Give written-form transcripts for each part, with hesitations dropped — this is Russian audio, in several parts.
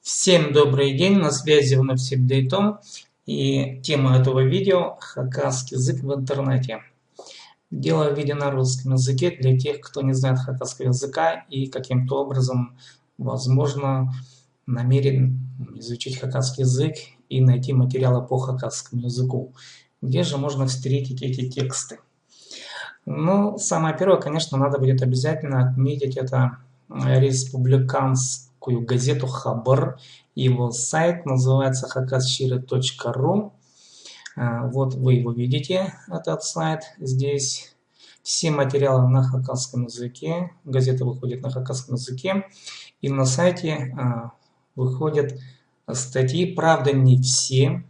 Всем добрый день, на связи вновь Сибдейтом, и тема этого видео – хакасский язык в интернете. Делаю видео на русском языке для тех, кто не знает хакасского языка и каким-то образом, возможно, намерен изучить хакасский язык и найти материалы по хакасскому языку. Где же можно встретить эти тексты? Ну, самое первое, конечно, надо будет обязательно отметить это республиканскую газету «Хабар». Его сайт называется hakasshire.ru. Вот вы его видите, этот сайт. Здесь все материалы на хакасском языке. Газета выходит на хакасском языке. И на сайте выходят статьи, правда не все.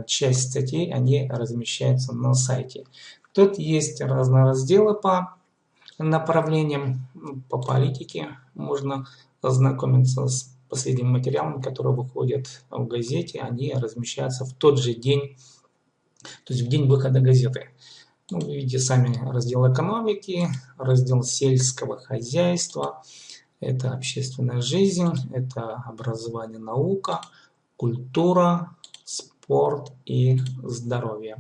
Часть статей, они размещаются на сайте. Тут есть разные разделы по направлениям, по политике. Можно ознакомиться с последними материалами, которые выходят в газете. Они размещаются в тот же день, то есть в день выхода газеты. Ну, вы видите сами раздел экономики, раздел сельского хозяйства. Это общественная жизнь, это образование, наука, культура, спорт и здоровье.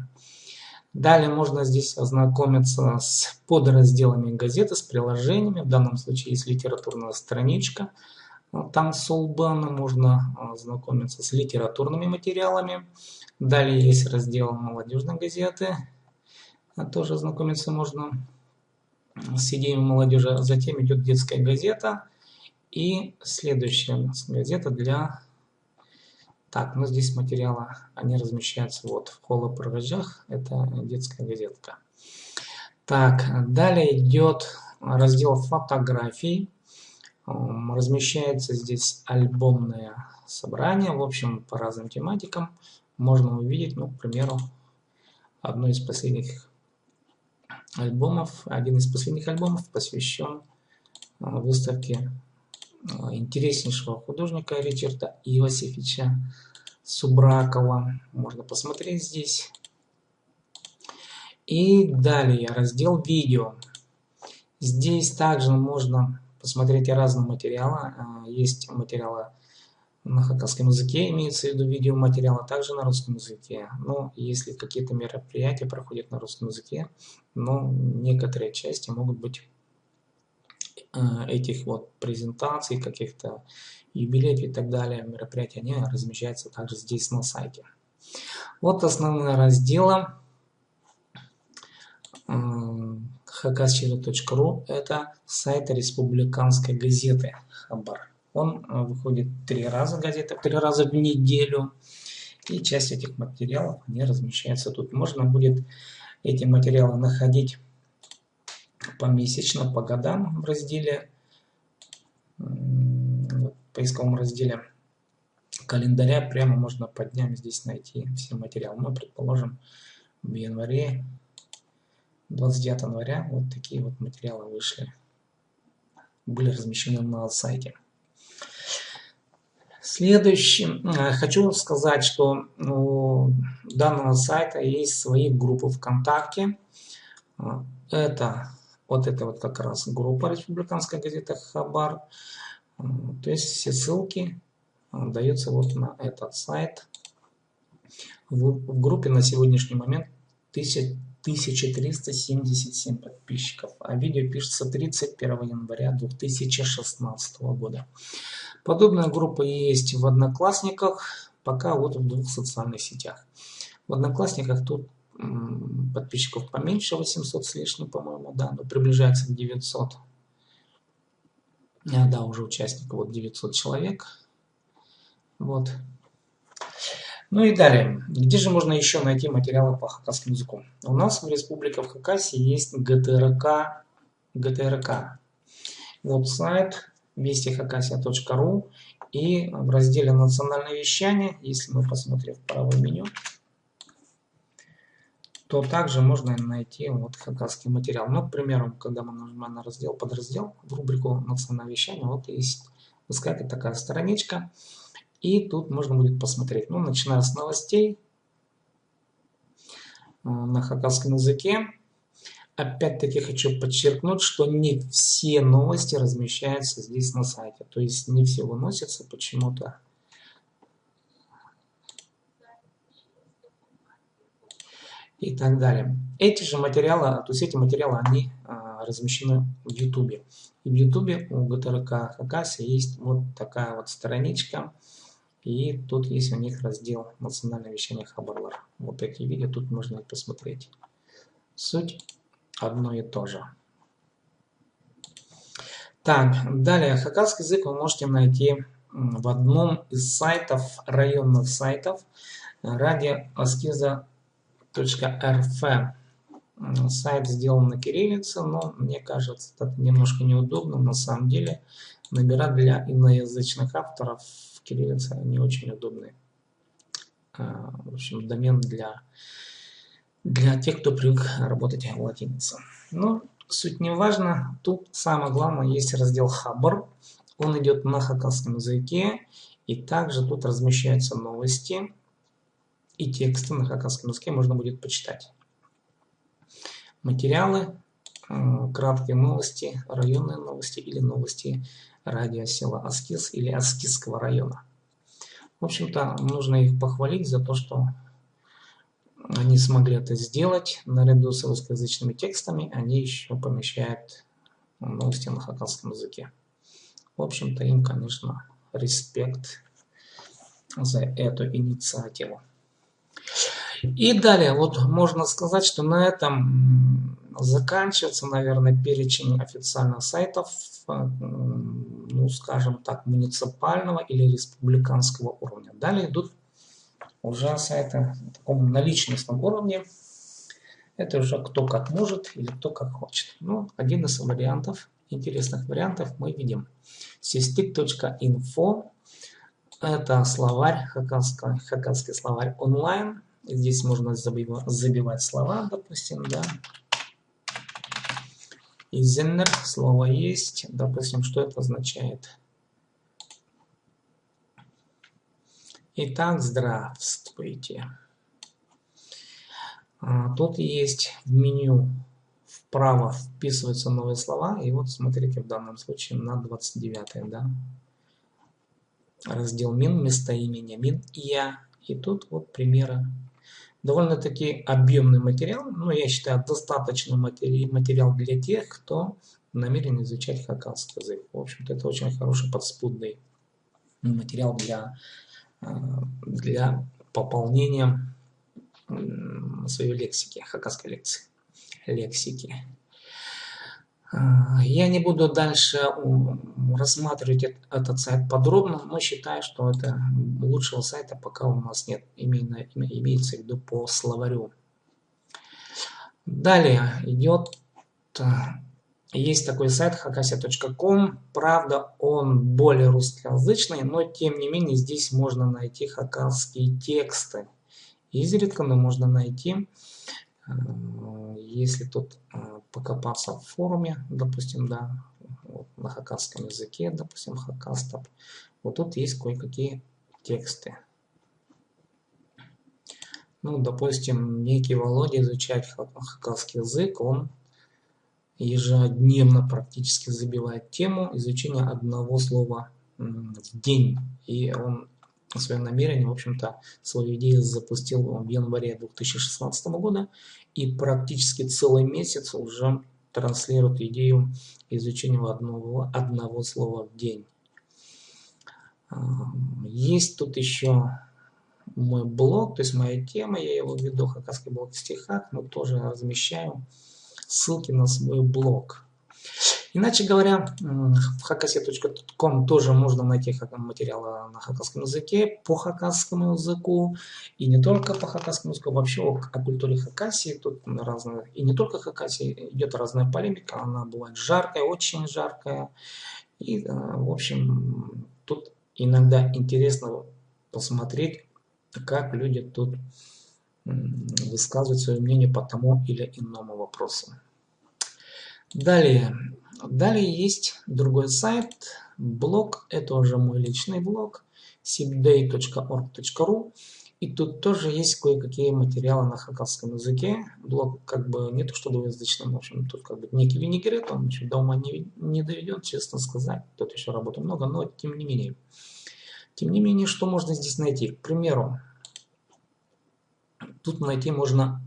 Далее можно здесь ознакомиться с подразделами газеты, с приложениями. В данном случае есть литературная страничка. Там с Улбана можно ознакомиться с литературными материалами. Далее есть раздел молодежной газеты. Тоже ознакомиться можно с идеями молодежи. Затем идет детская газета. И следующая газета для... Так, ну здесь материалы, они размещаются вот в холопровождях, это детская газетка. Так, далее идет раздел фотографий, размещается здесь альбомное собрание, в общем, по разным тематикам. Можно увидеть, ну, к примеру, одно из последних альбомов, один из последних альбомов посвящен выставке интереснейшего художника Ричарда Иосифовича Субракова. Можно посмотреть здесь. И далее раздел видео. Здесь также можно посмотреть разные материалы. Есть материалы на хакасском языке, имеется в виду видеоматериалы, также на русском языке. Но если какие-то мероприятия проходят на русском языке, но некоторые части могут быть этих вот презентаций, каких-то юбилеев и так далее, мероприятия, они размещаются также здесь на сайте. Вот основные разделы hakasshire.ru, это сайт республиканской газеты «Хабар». Он выходит 3 раза, газета 3 раза в неделю, и часть этих материалов, они размещаются тут. Можно будет эти материалы находить помесячно, по годам в разделе, в поисковом разделе календаря, прямо можно по дням здесь найти все материалы. Мы, предположим, в январе, 29 января, вот такие вот материалы вышли, были размещены на сайте. Следующим хочу сказать, что у данного сайта есть свои группы ВКонтакте. Это вот как раз группа республиканская газета «Хабар». То есть все ссылки даются вот на этот сайт. В группе на сегодняшний момент 1377 подписчиков, а видео пишется 31 января 2016 года. Подобная группа есть в Одноклассниках, пока вот в 2 социальных сетях. В Одноклассниках тут подписчиков поменьше, 800 с лишним, по-моему, да, но приближается к 900. Да, уже участников вот 900 человек. Вот. Ну и далее. Где же можно еще найти материалы по хакасскому языку? У нас в Республике в Хакасии есть ГТРК. Вот сайт вестихакасия.ру, и в разделе национальное вещание, если мы посмотрим в правое меню, то также можно найти вот хакасский материал. Ну, к примеру, когда мы нажимаем на раздел, подраздел, в рубрику национальное вещание, вот есть выскакивает такая страничка, и тут можно будет посмотреть, ну, начиная с новостей на хакасском языке. Опять-таки хочу подчеркнуть, что не все новости размещаются здесь на сайте, то есть не все выносятся почему-то. и так далее. Эти же материалы, то есть эти материалы, они размещены в YouTube. И в YouTube у ГТРК Хакасия есть вот такая вот страничка. И тут есть у них раздел «Национальное вещание Хабарлар». Вот эти видео тут можно посмотреть. Суть одно и то же. Так, далее, хакасский язык вы можете найти в одном из сайтов, районных сайтов, radioaskiza.rf. Сайт сделан на кириллице, но мне кажется, это немножко неудобно. На самом деле, набирать для иноязычных авторов в кириллице не очень удобный. В общем, домен для тех, кто привык работать в латинице. Но суть не важна. Тут самое главное, есть раздел Хабар. Он идет на хакасском языке. И также тут размещаются новости и тексты на хакасском языке можно будет почитать. Материалы, краткие новости, районные новости или новости радиосела Аскиз или Аскизского района. В общем-то, нужно их похвалить за то, что они смогли это сделать. Наряду с русскоязычными текстами они еще помещают новости на хакасском языке. В общем-то, им, конечно, респект за эту инициативу. И далее, вот можно сказать, что на этом заканчивается, наверное, перечень официальных сайтов, ну, скажем так, муниципального или республиканского уровня. Далее идут уже сайты на таком наличностном уровне. Это уже кто как может или кто как хочет. Ну, один из вариантов, интересных вариантов мы видим. Sistik.info. Это словарь, хакасский словарь онлайн. Здесь можно забивать слова, допустим, да. Изеннер, слово есть. Допустим, что это означает? Итак, здравствуйте. Тут есть в меню вправо вписываются новые слова. И вот смотрите, в данном случае на 29, да. Раздел Мин, местоимение Мин и Я. И тут вот примеры. Довольно-таки объемный материал, но я считаю достаточно материал для тех, кто намерен изучать хакасский язык. В общем-то, это очень хороший подспудный материал для пополнения своей лексики, хакасской лексики. Я не буду дальше рассматривать этот сайт подробно, но считаю, что это лучшего сайта пока у нас нет, именно имеется в виду по словарю. Далее идет, есть такой сайт hakasia.com, правда он более русскоязычный, но тем не менее здесь можно найти хакасские тексты. Изредка, но можно найти. Если тут покопаться в форуме, допустим, да, вот на хакасском языке, допустим, хакастап, вот тут есть кое-какие тексты. Ну, допустим, некий Володя изучает хакасский язык, он ежедневно практически забивает тему изучения одного слова в день. И он свое намерение, в общем-то, свою идею запустил в январе 2016 года и практически целый месяц уже транслирует идею изучения одного слова в день. Есть тут еще мой блог, то есть моя тема, я его веду, хакасский блог в стихах, но тоже размещаю ссылки на свой блог. Иначе говоря, в hakasia.com тоже можно найти материалы на хакасском языке, по хакасскому языку, и не только по хакасскому языку, вообще о культуре Хакасии, тут разные, и не только Хакасии, идет разная полемика, она бывает жаркая, очень жаркая, и, в общем, тут иногда интересно посмотреть, как люди тут высказывают свое мнение по тому или иному вопросу. Далее есть другой сайт, блог, это уже мой личный блог, sipday.org.ru, и тут тоже есть кое-какие материалы на хакасском языке. Блог как бы не то что двуязычный, в общем, тут как бы некий винегрет, он еще до ума не доведен, честно сказать, тут еще работы много, но тем не менее. Тем не менее, что можно здесь найти? К примеру, тут найти можно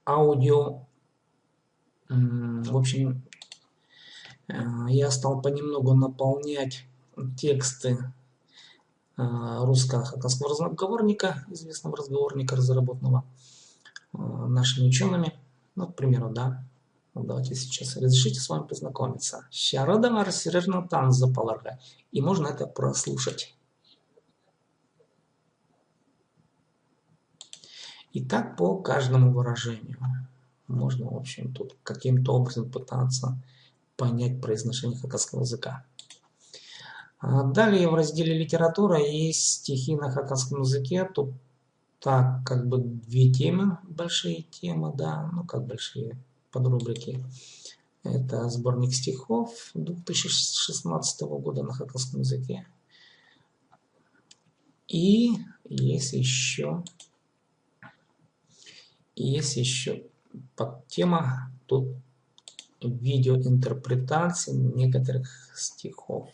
аудио. В общем, я стал понемногу наполнять тексты русского хакасского разговорника, известного разговорника, разработанного нашими учеными. Ну, к примеру, да. Вот давайте сейчас разрешите с вами познакомиться. Щарада Арсирерна Танза Паларга. И можно это прослушать. И так по каждому выражению. Можно, в общем, тут каким-то образом пытаться понять произношение хакасского языка. Далее в разделе литература есть стихи на хакасском языке. Тут так, как бы две темы, большие темы, да, ну как большие подрубрики. Это сборник стихов 2016 года на хакасском языке. И есть еще подтема тут видеоинтерпретации некоторых стихов.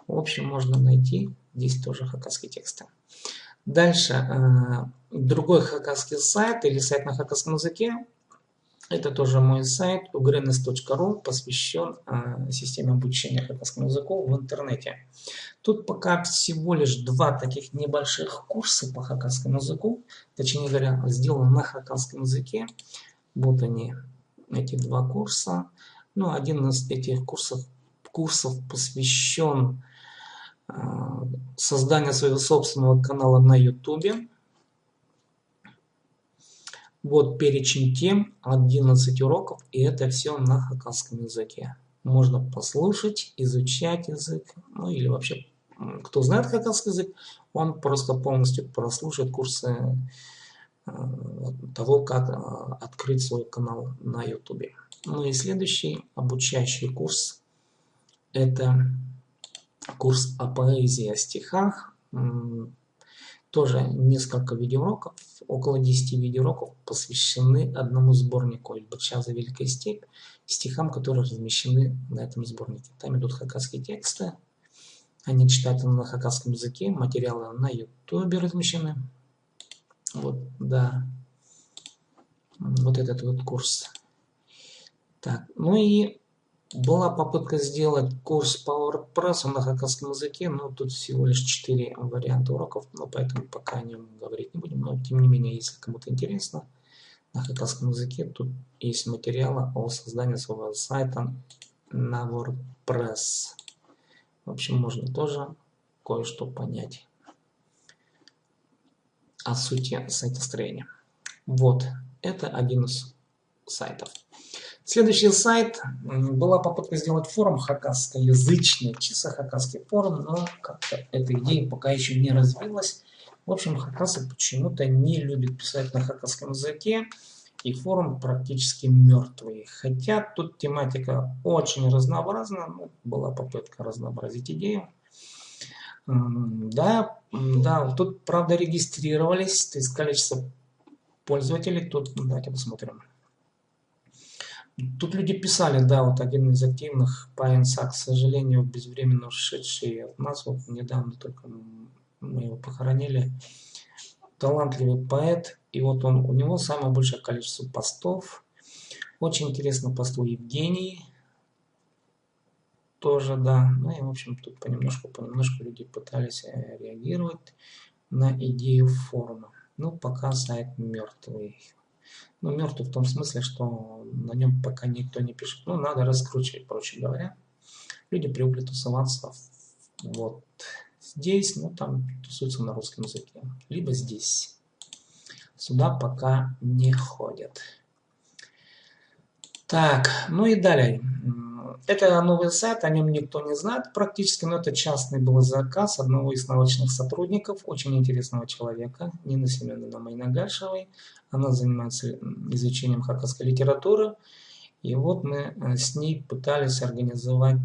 В общем, можно найти здесь тоже хакасские тексты. Дальше другой хакасский сайт или сайт на хакасском языке. Это тоже мой сайт ugrenes.ru, посвящен системе обучения хакасскому языку в интернете. Тут пока всего лишь 2 таких небольших курса по хакасскому языку, точнее говоря, сделаны на хакасском языке. Вот они, эти 2 курса. Ну, один из этих курсов посвящен созданию своего собственного канала на YouTube. Вот перечень тем, 11 уроков, и это все на хакасском языке. Можно послушать, изучать язык, ну или вообще, кто знает хакасский язык, он просто полностью прослушает курсы того, как открыть свой канал на YouTube. Ну и следующий обучающий курс, это курс о поэзии, о стихах. Тоже несколько видеоуроков, около 10 видеоуроков посвящены одному сборнику «Ильбачаза Великая степь», стихам, которые размещены на этом сборнике. Там идут хакасские тексты, они читаются на хакасском языке, материалы на YouTube размещены. Вот, да, вот этот вот курс. Так, ну и была попытка сделать курс по WordPress на хакасском языке, но тут всего лишь 4 варианта уроков, но поэтому пока о нем говорить не будем. Но тем не менее, если кому-то интересно, на хакасском языке тут есть материалы о создании своего сайта на WordPress. В общем, можно тоже кое-что понять о сути сайтостроения. Вот, это один из сайтов. Следующий сайт. Была попытка сделать форум хакасскоязычный, чисто хакасский форум, но как-то эта идея пока еще не развилась. В общем, хакасы почему-то не любят писать на хакасском языке, и форум практически мертвый. Хотя тут тематика очень разнообразна, ну, была попытка разнообразить идею. Да, тут, правда, регистрировались, то есть количество пользователей, тут, давайте посмотрим. Тут люди писали, да, вот один из активных, Паинса, к сожалению, безвременно ушедший от нас, вот недавно только мы его похоронили, талантливый поэт, и вот у него самое большое количество постов. Очень интересно посту Евгений, тоже, да, ну и, в общем, тут понемножку люди пытались реагировать на идею форума. Ну, пока сайт мертвый. Ну, мертвый в том смысле, что на нем пока никто не пишет. Ну, надо раскручивать, проще говоря. Люди привыкли тусоваться вот здесь, ну, там тусуются на русском языке. Либо здесь. Сюда пока не ходят. Так, ну и далее. Это новый сайт, о нем никто не знает практически, но это частный был заказ одного из научных сотрудников, очень интересного человека, Нины Семеновны Майнагашевой. Она занимается изучением хакасской литературы. И вот мы с ней пытались организовать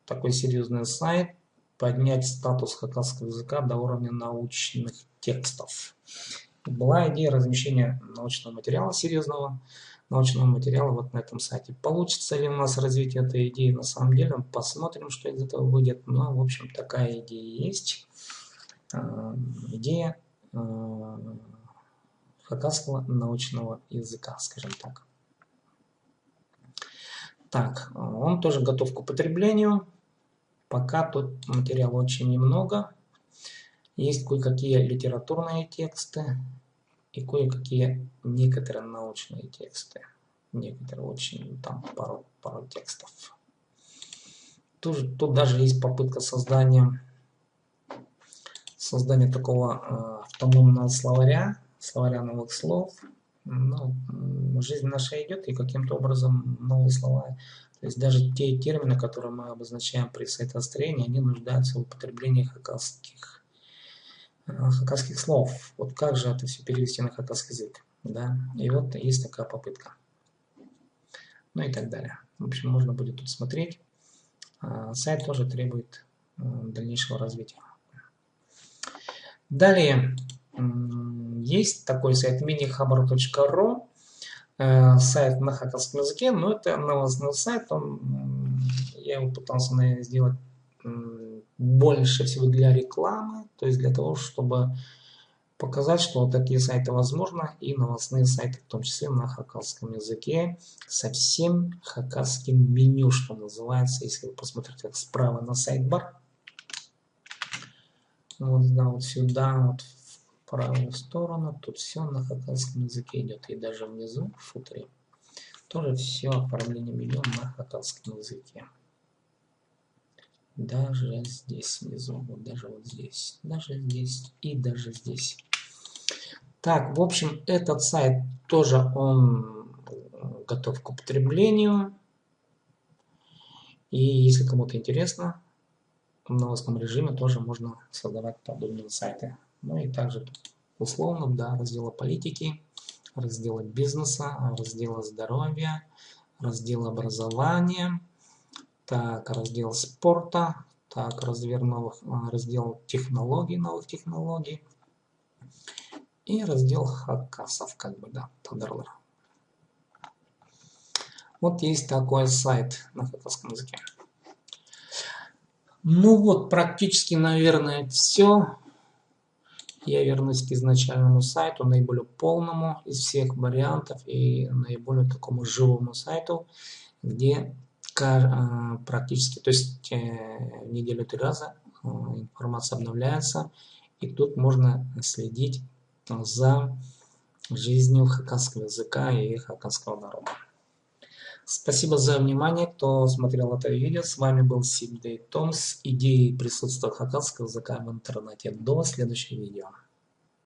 такой серьезный сайт, поднять статус хакасского языка до уровня научных текстов. Была идея размещения научного материала, серьезного научного материала вот на этом сайте. Получится ли у нас развитие этой идеи на самом деле? Посмотрим, что из этого выйдет. Но, в общем, такая идея есть. Идея хакасского научного языка, скажем так. Так, он тоже готов к употреблению. Пока тут материала очень немного. Есть кое-какие литературные тексты и кое-какие некоторые научные тексты. Некоторые очень, там пару текстов. Тут даже есть попытка создания такого автономного словаря новых слов. Ну, жизнь наша идет, и каким-то образом новые слова. То есть даже те термины, которые мы обозначаем при сайтостроении, они нуждаются в употреблении хакасских слов. Вот как же это все перевести на хакасский язык? Да? И вот есть такая попытка. Ну и так далее. В общем, можно будет тут смотреть. Сайт тоже требует дальнейшего развития. Далее есть такой сайт minihabar.ru, сайт на хакасском языке, но это новостной сайт. Я его пытался сделать больше всего для рекламы, то есть для того, чтобы показать, что вот такие сайты возможны, и новостные сайты, в том числе на хакасском языке, со всем хакасским меню, что называется, если вы посмотрите как справа на сайт-бар. Вот, да, вот сюда, вот в правую сторону, тут все на хакасском языке идет. И даже внизу, в футере, тоже все оформление меню на хакасском языке. Даже здесь внизу, вот даже вот здесь, даже здесь и даже здесь. Так, в общем, этот сайт тоже он готов к употреблению. И если кому-то интересно, в новостном режиме тоже можно создавать подобные сайты. Ну и также условно, да, разделы политики, разделы бизнеса, разделы здоровья, раздел образования, так, раздел спорта, так, раздел технологий, новых технологий и раздел хакасов, как бы, да, Тодорлер. Вот есть такой сайт на хакасском языке. Ну вот, практически, наверное, все. Я вернусь к изначальному сайту, наиболее полному из всех вариантов и наиболее такому живому сайту, где практически, то есть в неделю 3 раза информация обновляется, и тут можно следить за жизнью хакасского языка и хакасского народа. Спасибо за внимание, кто смотрел это видео. С вами был Сибдей Том с идеей присутствия хакасского языка в интернете. До следующего видео.